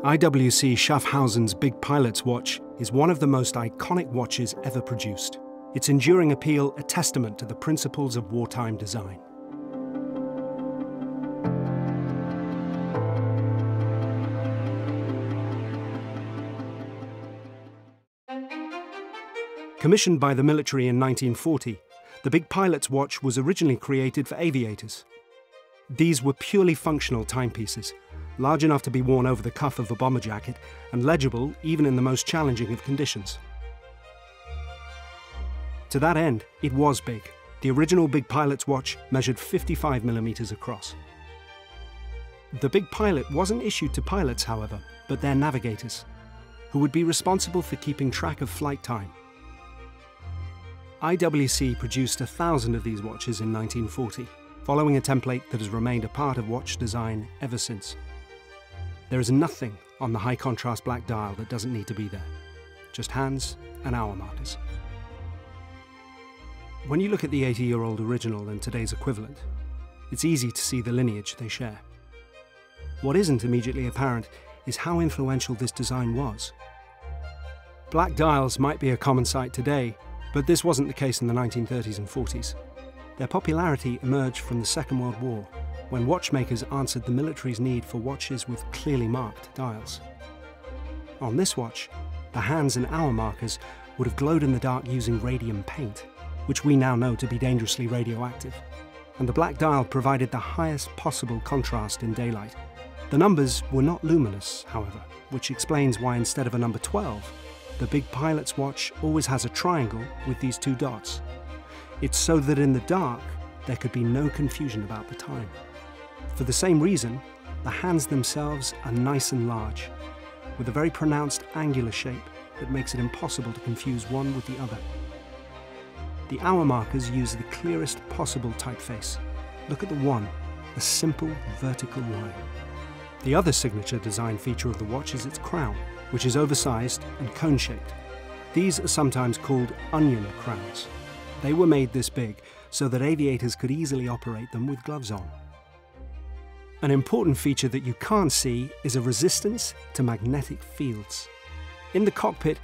IWC Schaffhausen's Big Pilot's watch is one of the most iconic watches ever produced. Its enduring appeal a testament to the principles of wartime design. Commissioned by the military in 1940, the Big Pilot's watch was originally created for aviators. These were purely functional timepieces, large enough to be worn over the cuff of a bomber jacket and legible even in the most challenging of conditions. To that end, it was big. The original Big Pilot's watch measured 55 millimeters across. The Big Pilot wasn't issued to pilots, however, but their navigators, who would be responsible for keeping track of flight time. IWC produced 1,000 of these watches in 1940, following a template that has remained a part of watch design ever since. There is nothing on the high-contrast black dial that doesn't need to be there, just hands and hour markers. When you look at the 80-year-old original and today's equivalent, it's easy to see the lineage they share. What isn't immediately apparent is how influential this design was. Black dials might be a common sight today, but this wasn't the case in the 1930s and 40s. Their popularity emerged from the Second World War, when watchmakers answered the military's need for watches with clearly marked dials. On this watch, the hands and hour markers would have glowed in the dark using radium paint, which we now know to be dangerously radioactive, and the black dial provided the highest possible contrast in daylight. The numbers were not luminous, however, which explains why instead of a number 12, the Big Pilot's watch always has a triangle with these two dots. It's so that in the dark, there could be no confusion about the time. For the same reason, the hands themselves are nice and large, with a very pronounced angular shape that makes it impossible to confuse one with the other. The hour markers use the clearest possible typeface. Look at the one, a simple vertical line. The other signature design feature of the watch is its crown, which is oversized and cone-shaped. These are sometimes called onion crowns. They were made this big so that aviators could easily operate them with gloves on. An important feature that you can't see is a resistance to magnetic fields. In the cockpit,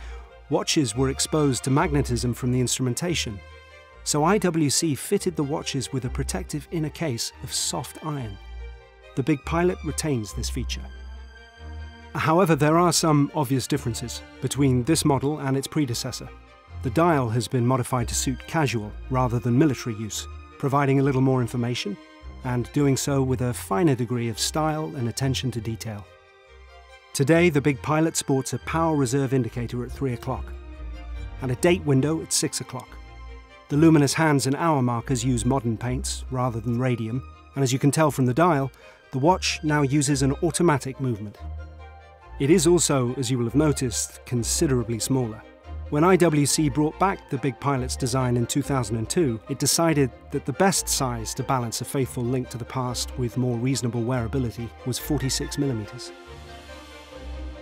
watches were exposed to magnetism from the instrumentation, so IWC fitted the watches with a protective inner case of soft iron. The Big Pilot retains this feature. However, there are some obvious differences between this model and its predecessor. The dial has been modified to suit casual rather than military use, providing a little more information and doing so with a finer degree of style and attention to detail. Today, the Big Pilot sports a power reserve indicator at 3 o'clock and a date window at 6 o'clock. The luminous hands and hour markers use modern paints rather than radium, and as you can tell from the dial, the watch now uses an automatic movement. It is also, as you will have noticed, considerably smaller. When IWC brought back the Big Pilot's design in 2002, it decided that the best size to balance a faithful link to the past with more reasonable wearability was 46 millimeters.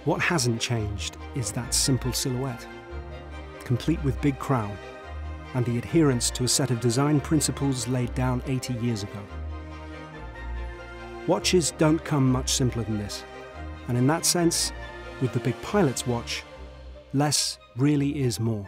What hasn't changed is that simple silhouette, complete with big crown, and the adherence to a set of design principles laid down 80 years ago. Watches don't come much simpler than this, and in that sense, with the Big Pilot's watch, less really is more.